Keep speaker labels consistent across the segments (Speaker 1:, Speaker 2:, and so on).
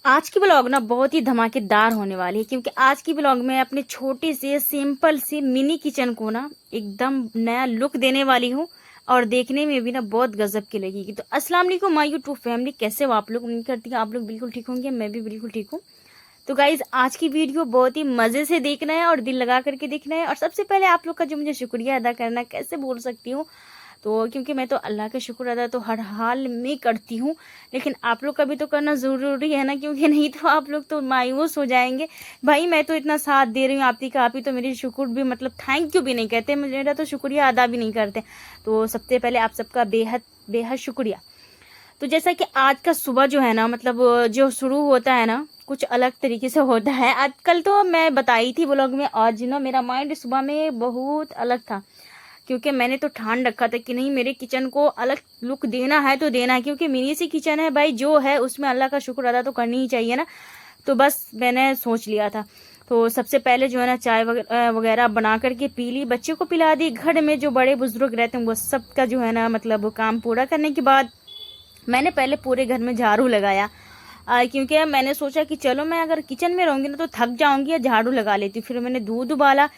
Speaker 1: आज की ब्लॉग ना बहुत ही धमाकेदार होने वाली है क्योंकि आज की ब्लॉग में अपने छोटे से सिंपल से मिनी किचन को ना एकदम नया लुक देने वाली हूँ। और देखने में भी ना बहुत गजब की लगेगी। तो अस्सलाम वालेकुम माय यूट्यूब फैमिली, कैसे हो आप लोग? उम्मीद करती हूँ आप लोग बिल्कुल ठीक होंगे, मैं भी बिल्कुल ठीक हूँ। तो गाइज आज की वीडियो बहुत ही मज़े से देखना है और दिल लगा करके देखना है। और सबसे पहले आप लोग का जो मुझे शुक्रिया अदा करना, कैसे बोल सकती हूँ, तो क्योंकि मैं तो अल्लाह का शुक्र अदा तो हर हाल में करती हूँ, लेकिन आप लोग का भी तो करना ज़रूरी है ना, क्योंकि नहीं तो आप लोग तो मायूस हो जाएंगे। भाई मैं तो इतना साथ दे रही हूँ आपकी का, आप ही तो मेरी शुक्र भी मतलब थैंक यू भी नहीं कहते, मेरा तो शुक्रिया अदा भी नहीं करते। तो सबसे पहले आप सबका बेहद बेहद शुक्रिया। तो जैसा कि आज का सुबह जो है ना, मतलब जो शुरू होता है ना, कुछ अलग तरीके से होता है। आजकल तो मैं बताई थी ब्लॉग में, आज ना मेरा माइंड सुबह में बहुत अलग था, क्योंकि मैंने तो ठान रखा था कि नहीं, मेरे किचन को अलग लुक देना है तो देना है, क्योंकि मिनी सी किचन है भाई, जो है उसमें अल्लाह का शुक्र अदा तो करनी ही चाहिए ना। तो बस मैंने सोच लिया था। तो सबसे पहले जो है ना चाय वगैरह बना करके पी ली, बच्चे को पिला दी। घर में जो बड़े बुजुर्ग रहते हैं वो सब का जो है ना मतलब काम पूरा करने के बाद मैंने पहले पूरे घर में झाड़ू लगाया। क्योंकि मैंने सोचा कि चलो मैं अगर किचन में रहूंगी ना तो थक जाऊंगी, या झाड़ू लगा लेती हूँ। फिर मैंने दूध उबाला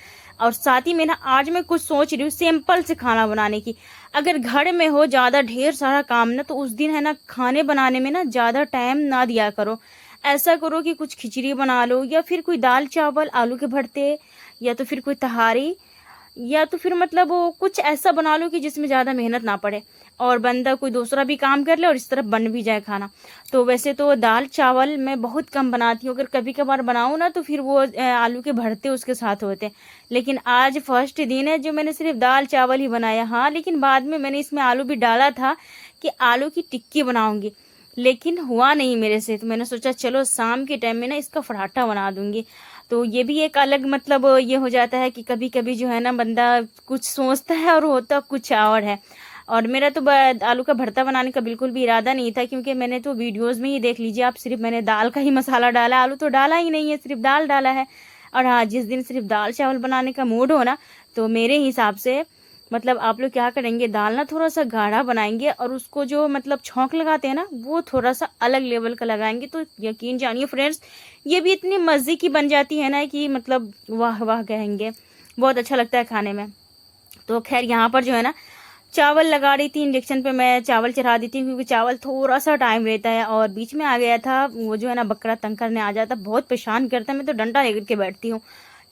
Speaker 1: और साथ ही में ना आज मैं कुछ सोच रही हूँ सिंपल से खाना बनाने की। अगर घर में हो ज़्यादा ढेर सारा काम ना, तो उस दिन है ना खाने बनाने में ना ज़्यादा टाइम ना दिया करो। ऐसा करो कि कुछ खिचड़ी बना लो, या फिर कोई दाल चावल आलू के भरते, या तो फिर कोई तहारी, या तो फिर मतलब वो कुछ ऐसा बना लो कि जिसमें ज़्यादा मेहनत ना पड़े और बंदा कोई दूसरा भी काम कर ले और इस तरफ बन भी जाए खाना। तो वैसे तो दाल चावल मैं बहुत कम बनाती हूँ, अगर कभी कभार बनाऊँ ना तो फिर वो आलू के भरते उसके साथ होते हैं। लेकिन आज फर्स्ट दिन है जो मैंने सिर्फ दाल चावल ही बनाया। हाँ, लेकिन बाद में मैंने इसमें आलू भी डाला था कि आलू की टिक्की बनाऊंगी, लेकिन हुआ नहीं मेरे से। तो मैंने सोचा चलो शाम के टाइम में ना इसका पराठा बना दूंगी। तो ये भी एक अलग मतलब ये हो जाता है कि कभी कभी जो है ना बंदा कुछ सोचता है और होता कुछ और है। और मेरा तो आलू का भरता बनाने का बिल्कुल भी इरादा नहीं था, क्योंकि मैंने तो वीडियोस में ही देख लीजिए आप, सिर्फ मैंने दाल का ही मसाला डाला, आलू तो डाला ही नहीं है, सिर्फ दाल डाला है। और हाँ, जिस दिन सिर्फ दाल चावल बनाने का मूड हो ना, तो मेरे हिसाब से मतलब आप लोग क्या करेंगे, दाल ना थोड़ा सा गाढ़ा बनाएंगे और उसको जो मतलब छौंक लगाते हैं ना वो थोड़ा सा अलग लेवल का लगाएंगे, तो यकीन जानिए फ्रेंड्स, ये भी इतनी मज़े की बन जाती है ना कि मतलब वाह वाह कहेंगे, बहुत अच्छा लगता है खाने में। तो खैर यहाँ पर जो है ना चावल लगा रही थी इंडक्शन पे, मैं चावल चढ़ा दी थी, क्योंकि चावल थोड़ा सा टाइम लेता है। और बीच में आ गया था वो जो है ना बकरा, तंग करने आ जाता, बहुत परेशान करता है। मैं तो डंडा लेकर के बैठती हूँ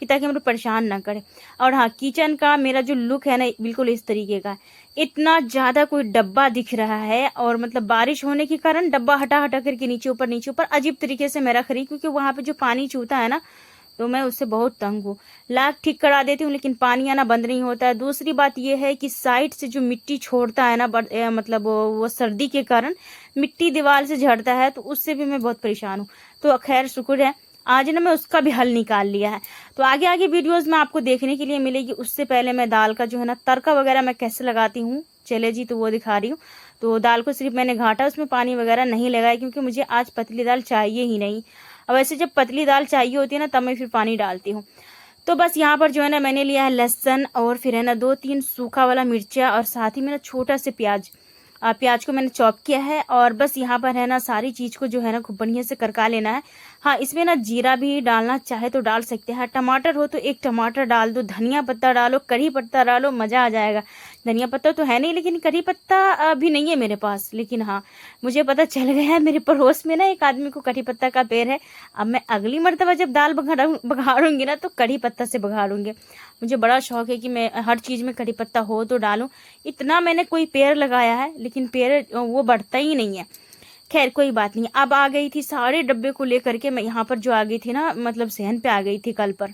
Speaker 1: कि ताकि मुझे परेशान ना करे। और हाँ, किचन का मेरा जो लुक है ना बिल्कुल इस तरीके का है। इतना ज़्यादा कोई डब्बा दिख रहा है, और मतलब बारिश होने के कारण डब्बा हटा हटा करके नीचे ऊपर अजीब तरीके से मैं रख रही, क्योंकि वहाँ पे जो पानी चूता है ना, तो मैं उससे बहुत तंग हूँ। लाख ठीक करा देती हूँ लेकिन पानी आना बंद नहीं होता है। दूसरी बात यह है कि साइड से जो मिट्टी छोड़ता है ना मतलब वो सर्दी के कारण मिट्टी दीवार से झड़ता है, तो उससे भी मैं बहुत परेशान हूँ। तो खैर शुक्र है आज ना मैं उसका भी हल निकाल लिया है। तो आगे आगे वीडियोस में आपको देखने के लिए मिलेगी। उससे पहले मैं दाल का जो है ना तड़का वगैरह मैं कैसे लगाती हूँ, चले जी, तो वो दिखा रही हूँ। तो दाल को सिर्फ मैंने घाटा, उसमें पानी वगैरह नहीं लगाया, क्योंकि मुझे आज पतली दाल चाहिए ही नहीं। अब वैसे जब पतली दाल चाहिए होती है ना तब मैं फिर पानी डालती हूँ। तो बस यहाँ पर जो है ना मैंने लिया है लहसुन, और फिर है ना 2-3 सूखा वाला मिर्चा, और साथ ही में ना छोटा से प्याज। प्याज को मैंने चॉप किया है। और बस यहाँ पर है ना सारी चीज़ को जो है ना खूब बढ़िया से करका लेना है। हाँ, इसमें ना जीरा भी डालना चाहे तो डाल सकते हैं, टमाटर हो तो एक टमाटर डाल दो, धनिया पत्ता डालो, करी पत्ता डालो, मज़ा आ जाएगा। धनिया पत्ता तो है नहीं, लेकिन करी पत्ता भी नहीं है मेरे पास। लेकिन हाँ, मुझे पता चल गया है मेरे पड़ोस में ना एक आदमी को करी पत्ता का पेड़ है। अब मैं अगली मर्तबा जब दाल बघाड़ूंगी ना तो करी पत्ता से बघाड़ूंगी। मुझे बड़ा शौक है कि मैं हर चीज़ में करी पत्ता हो तो डालूं। इतना मैंने कोई पेड़ लगाया है लेकिन पेड़ वो बढ़ता ही नहीं है। खैर कोई बात नहीं। अब आ गई थी सारे डब्बे को लेकर के, मैं यहाँ पर जो आ गई थी ना मतलब सहन पे आ गई थी कल पर।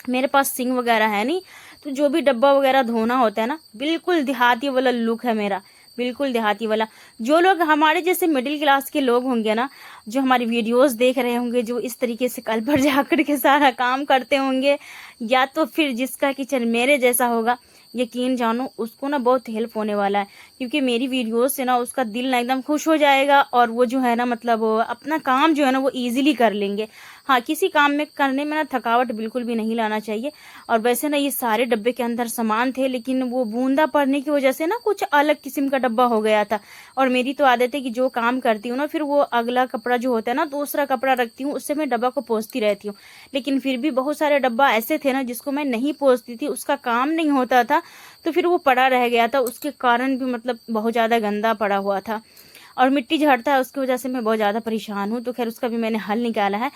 Speaker 1: मेरे पास सिंग वगैरह है नहीं, तो जो भी डब्बा वगैरह धोना होता है ना, बिल्कुल देहाती वाला लुक है मेरा, बिल्कुल देहाती वाला। जो लोग हमारे जैसे मिडिल क्लास के लोग होंगे ना, जो हमारी वीडियोस देख रहे होंगे, जो इस तरीके से कल पर जाकर के सारा काम करते होंगे, या तो फिर जिसका किचन मेरे जैसा होगा, यकीन जानो उसको ना बहुत हेल्प होने वाला है। क्योंकि मेरी वीडियोस से ना उसका दिल ना एकदम खुश हो जाएगा, और वो जो है ना मतलब अपना काम जो है ना वो इजीली कर लेंगे। हाँ, किसी काम में करने में ना थकावट बिल्कुल भी नहीं लाना चाहिए। और वैसे ना ये सारे डब्बे के अंदर सामान थे, लेकिन वो बूंदा पड़ने की वजह से ना कुछ अलग किस्म का डब्बा हो गया था। और मेरी तो आदत है कि जो काम करती हूँ ना, फिर वो अगला कपड़ा जो होता है ना, दूसरा कपड़ा रखती हूँ, उससे मैं डब्बा को पोंछती रहती हूँ। लेकिन फिर भी बहुत सारे डब्बा ऐसे थे ना जिसको मैं नहीं पोंछती थी, उसका काम नहीं होता था, तो फिर वो पड़ा रह गया था। उसके कारण भी मतलब बहुत ज़्यादा गंदा पड़ा हुआ था और मिट्टी झड़ता है, उसकी वजह से मैं बहुत ज़्यादा परेशान हूँ। तो खैर उसका भी मैंने हल निकाला है।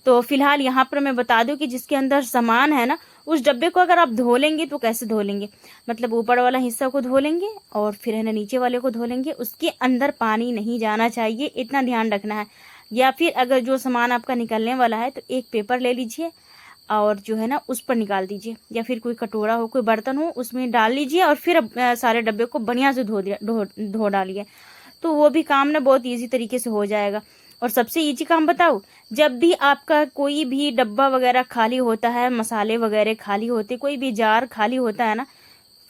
Speaker 1: तो फिलहाल यहाँ पर मैं बता दूँ कि जिसके अंदर सामान है ना, उस डब्बे को अगर आप धो लेंगे तो कैसे धो लेंगे, मतलब ऊपर वाला हिस्सा को धो लेंगे और फिर है ना नीचे वाले को धो लेंगे। उसके अंदर पानी नहीं जाना चाहिए, इतना ध्यान रखना है। या फिर अगर जो सामान आपका निकलने वाला है तो एक पेपर ले लीजिए और जो है ना उस पर निकाल दीजिए, या फिर कोई कटोरा हो, कोई बर्तन हो, उसमें डाल लीजिए और फिर सारे डब्बे को बढ़िया से धो डालिए। तो वो भी काम ना बहुत इजी तरीके से हो जाएगा। और सबसे इजी काम बताऊँ, जब भी आपका कोई भी डब्बा वगैरह खाली होता है, मसाले वगैरह खाली होते, कोई भी जार खाली होता है ना,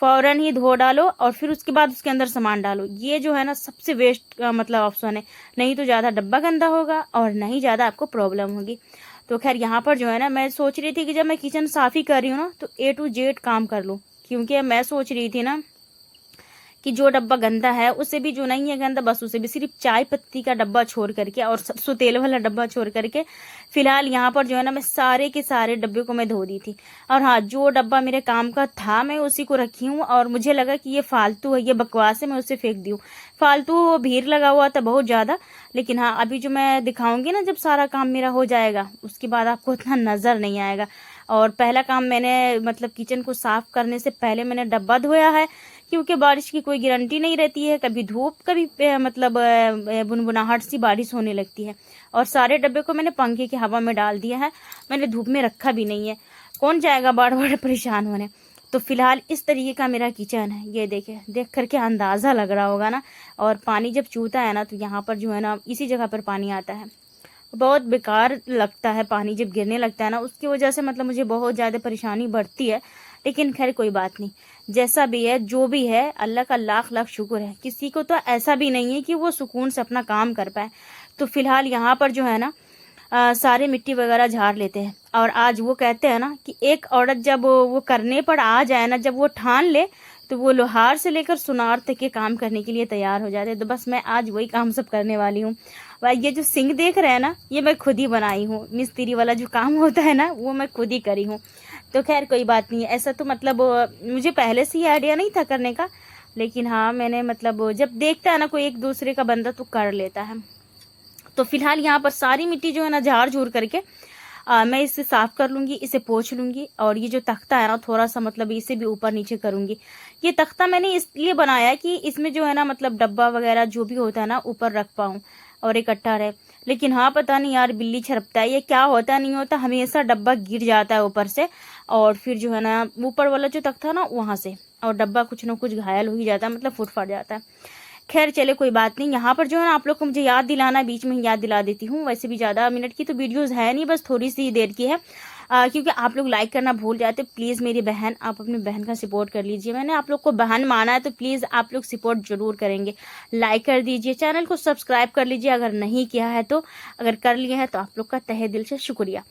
Speaker 1: फौरन ही धो डालो और फिर उसके बाद उसके अंदर सामान डालो। ये जो है ना सबसे बेस्ट का मतलब ऑप्शन है। नहीं तो ज़्यादा डब्बा गंदा होगा और नहीं ज़्यादा आपको प्रॉब्लम होगी। तो खैर यहाँ पर जो है ना, मैं सोच रही थी कि जब मैं किचन साफ़ ही कर रही हूँ ना तो A to Z काम कर लूँ, क्योंकि मैं सोच रही थी ना कि जो डब्बा गंदा है उसे भी, जो नहीं है गंदा बस उसे भी, सिर्फ चाय पत्ती का डब्बा छोड़ करके और सरसों तेल वाला डब्बा छोड़ करके फिलहाल यहाँ पर जो है ना मैं सारे के सारे डब्बे को मैं धो दी थी। और हाँ, जो डब्बा मेरे काम का था मैं उसी को रखी हूँ, और मुझे लगा कि ये फालतू है, ये बकवास है, मैं उसे फेंक दी हूँ। फालतू भीड़ लगा हुआ था बहुत ज़्यादा। लेकिन हाँ, अभी जो मैं दिखाऊंगी ना, जब सारा काम मेरा हो जाएगा उसके बाद आपको उतना नज़र नहीं आएगा। और पहला काम मैंने मतलब किचन को साफ़ करने से पहले मैंने डब्बा धोया है, क्योंकि बारिश की कोई गारंटी नहीं रहती है, कभी धूप कभी मतलब बुनबुनाहट सी बारिश होने लगती है। और सारे डब्बे को मैंने पंखे की हवा में डाल दिया है, मैंने धूप में रखा भी नहीं है। कौन जाएगा बार बार परेशान होने। तो फिलहाल इस तरीके का मेरा किचन है, ये देख करके अंदाज़ा लग रहा होगा ना। और पानी जब चूता है ना तो यहाँ पर जो है ना इसी जगह पर पानी आता है, बहुत बेकार लगता है पानी जब गिरने लगता है ना, उसकी वजह से मतलब मुझे बहुत ज़्यादा परेशानी बढ़ती है। लेकिन खैर कोई बात नहीं, जैसा भी है जो भी है, अल्लाह का लाख लाख शुक्र है। किसी को तो ऐसा भी नहीं है कि वो सुकून से अपना काम कर पाए। तो फिलहाल यहाँ पर जो है ना सारे मिट्टी वगैरह झाड़ लेते हैं। और आज वो कहते हैं ना कि एक औरत जब वो करने पर आ जाए ना, जब वो ठान ले, तो वो लोहार से लेकर सुनार तक के काम करने के लिए तैयार हो जाते हैं। तो बस मैं आज वही काम सब करने वाली हूँ। भाई ये जो सिंक देख रहे हैं ना, ये मैं खुद ही बनाई हूँ। मिस्त्री वाला जो काम होता है ना, वो मैं खुद ही करी हूँ। तो खैर कोई बात नहीं है, ऐसा तो मतलब मुझे पहले से ही आइडिया नहीं था करने का। लेकिन हाँ, मैंने मतलब जब देखता है ना कोई एक दूसरे का बंदा तो कर लेता है। तो फिलहाल यहाँ पर सारी मिट्टी जो है ना झाड़ झूड़ करके मैं इसे साफ कर लूँगी, इसे पोंछ लूँगी। और ये जो तख्ता है ना, थोड़ा सा मतलब इसे भी ऊपर नीचे करूँगी। ये तख्ता मैंने इसलिए बनाया कि इसमें जो है ना मतलब डब्बा वगैरह जो भी होता है ना ऊपर रख पाऊँ और इकट्ठा रहे। लेकिन हाँ, पता नहीं यार, बिल्ली छरपता है, ये क्या होता नहीं होता, हमेशा डब्बा गिर जाता है ऊपर से। और फिर जो है ना ऊपर वाला जो तख्ता ना वहाँ से, और डब्बा कुछ ना कुछ घायल हो ही जाता है, मतलब फूट फाट जाता है। खैर चले कोई बात नहीं। यहाँ पर जो है ना आप लोग को मुझे याद दिलाना, बीच में याद दिला देती हूँ। वैसे भी ज़्यादा मिनट की तो वीडियोस है नहीं, बस थोड़ी सी देर की है। क्योंकि आप लोग लाइक करना भूल जाते। प्लीज़ मेरी बहन, आप अपनी बहन का सपोर्ट कर लीजिए। मैंने आप लोग को बहन माना है तो प्लीज़ आप लोग सपोर्ट जरूर करेंगे। लाइक कर दीजिए, चैनल को सब्सक्राइब कर लीजिए अगर नहीं किया है तो। अगर कर लिए हैं तो आप लोग का तहे दिल से शुक्रिया।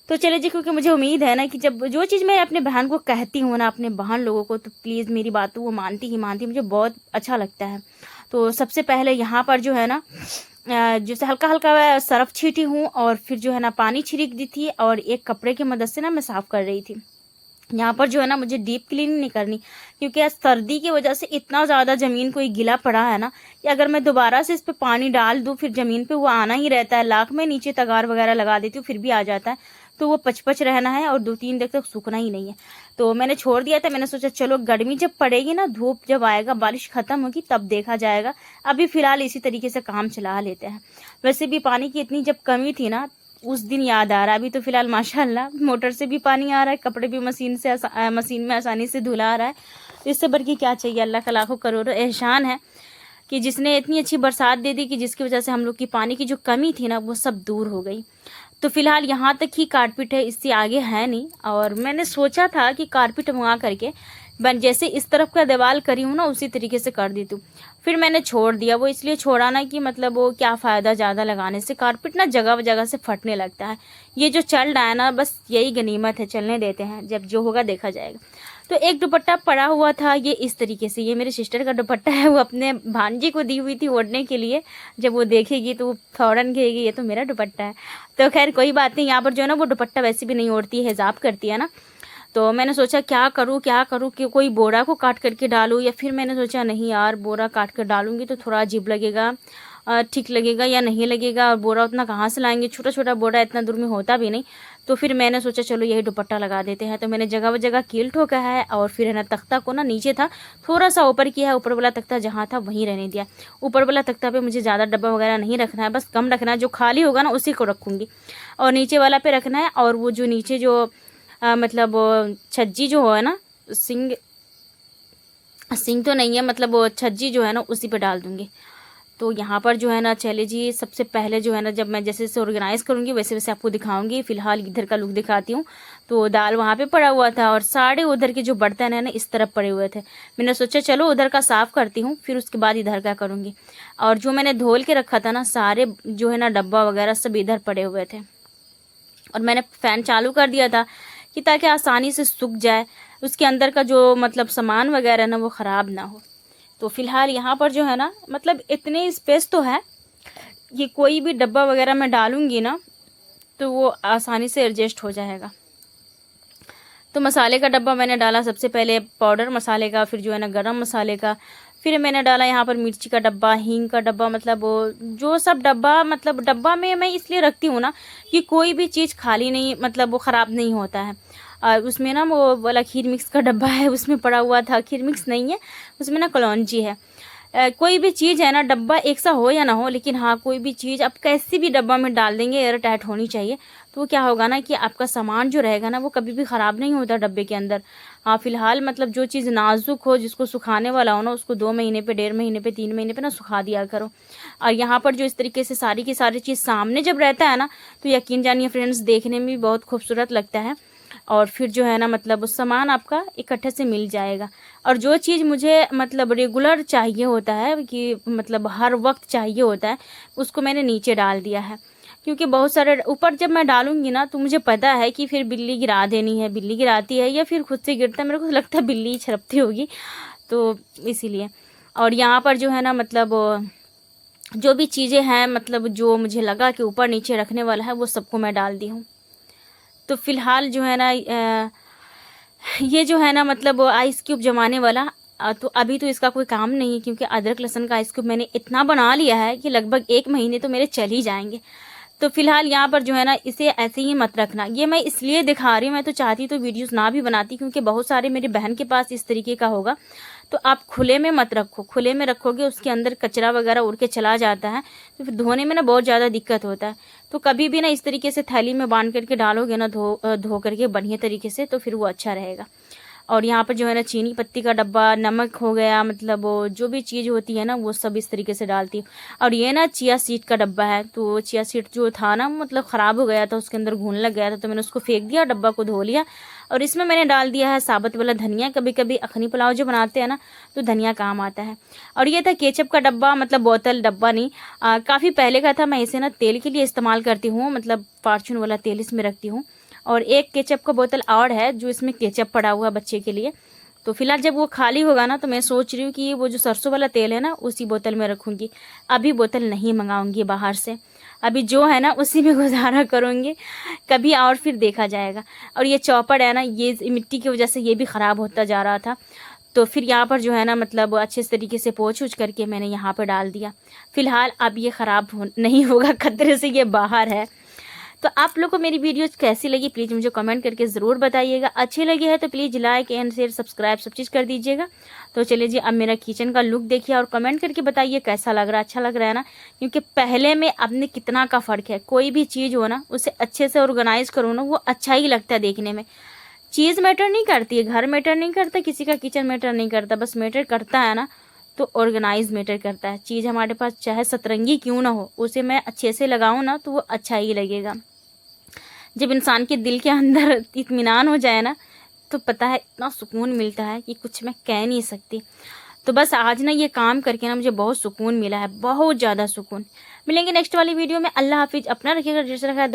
Speaker 1: तो चले जी, क्योंकि मुझे उम्मीद है ना कि जब जो चीज़ मैं अपने बहन को कहती हूँ ना, अपने बहन लोगों को, तो प्लीज़ मेरी बातों वो मानती ही मानती, मुझे बहुत अच्छा लगता है। तो सबसे पहले यहाँ पर जो है ना जैसे हल्का हल्का सरफ छीटी हूँ, और फिर जो है ना पानी छिड़क दी थी, और एक कपड़े की मदद से ना मैं साफ़ कर रही थी। यहाँ पर जो है ना मुझे डीप क्लीनिंग नहीं करनी, क्योंकि आज सर्दी की वजह से इतना ज़्यादा ज़मीन को गीला पड़ा है ना कि अगर मैं दोबारा से इस पर पानी डाल दूँ फिर ज़मीन पे वो आना ही रहता है। लाख में नीचे तगार वगैरह लगा देती हूँ फिर भी आ जाता है। तो वो पच रहना है और 2-3 दिन तक सूखना ही नहीं है। तो मैंने छोड़ दिया था। मैंने सोचा चलो गर्मी जब पड़ेगी ना, धूप जब आएगा, बारिश ख़त्म होगी, तब देखा जाएगा। अभी फ़िलहाल इसी तरीके से काम चला लेते हैं। वैसे भी पानी की इतनी जब कमी थी ना, उस दिन याद आ रहा है। अभी तो फिलहाल माशाल्लाह मोटर से भी पानी आ रहा है, कपड़े भी मशीन में आसानी से धुला आ रहा है। तो इससे बढ़ के क्या चाहिए। अल्लाह का लाखों करोड़ों एहसान है कि जिसने इतनी अच्छी बरसात दे दी कि जिसकी वजह से हम लोग की पानी की जो कमी थी ना वो सब दूर हो गई। तो फिलहाल यहाँ तक ही कारपेट है, इससे आगे है नहीं। और मैंने सोचा था कि कारपेट मंगा करके जैसे इस तरफ का दीवार करी हूँ ना उसी तरीके से कर देती हूँ। फिर मैंने छोड़ दिया। वो इसलिए छोड़ा ना कि मतलब वो क्या फ़ायदा ज़्यादा लगाने से, कारपेट ना जगह जगह से फटने लगता है। ये जो चल रहा है ना, बस यही गनीमत है, चलने देते हैं, जब जो होगा देखा जाएगा। तो एक दुपट्टा पड़ा हुआ था ये इस तरीके से, ये मेरी सिस्टर का दुपट्टा है, वो अपने भांजी को दी हुई थी ओढ़ने के लिए। जब वो देखेगी तो वो फ़ौरन कहेगी ये तो मेरा दुपट्टा है। तो खैर कोई बात नहीं, यहाँ पर जो है ना वो दुपट्टा वैसे भी नहीं ओढ़ती है, हिजाब करती है ना। तो मैंने सोचा क्या करूँ कि कोई बोरा को काट करके डालूँ, या फिर मैंने सोचा नहीं यार बोरा काट कर डालूँगी तो थोड़ा अजीब लगेगा, ठीक लगेगा या नहीं लगेगा, और बोरा उतना कहाँ से लाएंगे, छोटा छोटा बोरा इतना दूर में होता भी नहीं। तो फिर मैंने सोचा चलो यही दुपट्टा लगा देते हैं। तो मैंने जगह जगह कील ठोका है, और फिर है ना तख्ता को ना नीचे था थोड़ा सा ऊपर किया है, ऊपर वाला तख्ता जहाँ था वहीं रहने दिया। ऊपर वाला तख्ता पे मुझे ज़्यादा डब्बा वगैरह नहीं रखना है, बस कम रखना है, जो खाली होगा ना उसी को रखूँगी, और नीचे वाला पे रखना है। और वो जो नीचे जो मतलब छज्जी जो है ना, सिंग तो नहीं है, मतलब वो छज्जी जो है ना उसी पे डाल दूँगी। तो यहाँ पर जो है ना चले जी, सबसे पहले जो है ना जब मैं जैसे जैसे ऑर्गेनाइज़ करूँगी वैसे वैसे आपको दिखाऊंगी। फ़िलहाल इधर का लुक दिखाती हूँ। तो दाल वहाँ पे पड़ा हुआ था, और सारे उधर के जो बर्तन है ना इस तरफ पड़े हुए थे। मैंने सोचा चलो उधर का साफ़ करती हूँ, फिर उसके बाद इधर का करूँगी। और जो मैंने धोल के रखा था ना, सारे जो है ना डब्बा वगैरह सब इधर पड़े हुए थे, और मैंने फ़ैन चालू कर दिया था कि ताकि आसानी से सूख जाए, उसके अंदर का जो मतलब सामान वगैरह ना वो ख़राब ना हो। तो फ़िलहाल यहाँ पर जो है ना मतलब इतनी स्पेस तो है कि कोई भी डब्बा वगैरह मैं डालूँगी ना तो वो आसानी से एडजस्ट हो जाएगा। तो मसाले का डब्बा मैंने डाला सबसे पहले, पाउडर मसाले का, फिर जो है ना गरम मसाले का, फिर मैंने डाला यहाँ पर मिर्ची का डब्बा, हींग का डब्बा, मतलब वो जो सब डब्बा, मतलब डब्बा में मैं इसलिए रखती हूँ ना कि कोई भी चीज़ खाली नहीं, मतलब वो ख़राब नहीं होता है। और उसमें ना वो वाला खीर मिक्स का डब्बा है, उसमें पड़ा हुआ था, खीर मिक्स नहीं है उसमें ना कलौंजी है। कोई भी चीज़ है ना, डब्बा एक सा हो या ना हो, लेकिन हाँ कोई भी चीज़ आप कैसी भी डब्बा में डाल देंगे एयर टाइट होनी चाहिए। तो क्या होगा ना कि आपका सामान जो रहेगा ना वो कभी भी ख़राब नहीं होता डब्बे के अंदर। हाँ फ़िलहाल मतलब जो चीज़ नाजुक हो, जिसको सुखाने वाला हो ना, उसको 2 महीने पे, 1.5 महीने पे, 3 महीने पे ना सुखा दिया करो। और यहाँ पर जो इस तरीके से सारी की सारी चीज़ सामने जब रहता है ना, तो यकीन जानिए फ्रेंड्स देखने में भी बहुत खूबसूरत लगता है। और फिर जो है ना मतलब उस सामान आपका इकट्ठे से मिल जाएगा। और जो चीज़ मुझे मतलब रेगुलर चाहिए होता है कि मतलब हर वक्त चाहिए होता है, उसको मैंने नीचे डाल दिया है। क्योंकि बहुत सारे ऊपर जब मैं डालूंगी ना तो मुझे पता है कि फिर बिल्ली गिरा देनी है, बिल्ली गिराती है या फिर खुद से गिरता है, मेरे को लगता है बिल्ली ही छरपती होगी, तो इसीलिए। और यहाँ पर जो है ना मतलब जो भी चीज़ें हैं, मतलब जो मुझे लगा कि ऊपर नीचे रखने वाला है, वो सबको मैं डाल दी हूँ। तो फ़िलहाल जो है ना ये जो है ना मतलब आइस क्यूब जमाने वाला, तो अभी तो इसका कोई काम नहीं है, क्योंकि अदरक लहसुन का आइस क्यूब मैंने इतना बना लिया है कि लगभग 1 महीने तो मेरे चल ही जाएंगे। तो फ़िलहाल यहाँ पर जो है ना इसे ऐसे ही मत रखना। ये मैं इसलिए दिखा रही हूँ, मैं तो चाहती तो वीडियोस ना भी बनाती, क्योंकि बहुत सारे मेरी बहन के पास इस तरीके का होगा। तो आप खुले में मत रखो, खुले में रखोगे उसके अंदर कचरा वगैरह उड़ के चला जाता है, तो फिर धोने में ना बहुत ज़्यादा दिक्कत होता है। तो कभी भी ना इस तरीके से थैली में बांध करके डालोगे ना, धो करके बढ़िया तरीके से, तो फिर वो अच्छा रहेगा। और यहाँ पर जो है ना चीनी पत्ती का डब्बा, नमक हो गया, मतलब वो जो भी चीज़ होती है ना वो सब इस तरीके से डालती हूँ। और ये ना चिया सीड का डब्बा है, तो चिया सीड जो था ना मतलब ख़राब हो गया था, उसके अंदर घुन लग गया था, तो मैंने उसको फेंक दिया, डब्बा को धो लिया। और इसमें मैंने डाल दिया है साबुत वाला धनिया। कभी कभी अखनी पुलाव जो बनाते हैं ना तो धनिया काम आता है। और ये था केचप का डब्बा, मतलब बोतल, डब्बा नहीं, काफ़ी पहले का था। मैं इसे ना तेल के लिए इस्तेमाल करती हूँ, मतलब फॉर्चून वाला तेल इसमें रखती हूँ। और एक केचप का बोतल और है जो इसमें केचप पड़ा हुआ बच्चे के लिए। तो फिलहाल जब वो खाली होगा ना तो मैं सोच रही हूँ कि वो जो सरसों वाला तेल है ना उसी बोतल में रखूँगी। अभी बोतल नहीं मंगाऊंगी बाहर से, अभी जो है ना उसी में गुजारा करूँगी, कभी और फिर देखा जाएगा। और ये चॉपर है ना, ये मिट्टी की वजह से ये भी ख़राब होता जा रहा था। तो फिर यहाँ पर जो है ना मतलब अच्छे तरीके से पोंछ उछ करके मैंने यहाँ पर डाल दिया। फ़िलहाल अब ये ख़राब नहीं होगा, खतरे से ये बाहर है। तो आप लोग को मेरी वीडियोस कैसी लगी प्लीज़ मुझे कमेंट करके ज़रूर बताइएगा। अच्छी लगी है तो please like and share subscribe सब चीज़ कर दीजिएगा। तो चलिए जी, अब मेरा किचन का लुक देखिए और कमेंट करके बताइए कैसा लग रहा है, अच्छा लग रहा है ना, क्योंकि पहले में अब में कितना का फ़र्क है। कोई भी चीज़ हो ना उसे अच्छे से ऑर्गेनाइज़ करो ना, वो अच्छा ही लगता है देखने में। चीज़ मैटर नहीं करती है, घर मैटर नहीं करता, किसी का किचन मैटर नहीं करता, बस मैटर करता है ना तो ऑर्गेनाइज मैटर करता है। चीज़ हमारे पास चाहे सतरंगी क्यों ना हो, उसे मैं अच्छे से लगाऊँ ना तो वो अच्छा ही लगेगा। जब इंसान के दिल के अंदर इत्मीनान हो जाए ना तो पता है इतना सुकून मिलता है कि कुछ मैं कह नहीं सकती। तो बस आज ना ये काम करके ना मुझे बहुत सुकून मिला है, बहुत ज़्यादा सुकून। मिलेंगे नेक्स्ट वाली वीडियो में। अल्लाह हाफिज़। अपना रखिएगा, जैसे रखा है।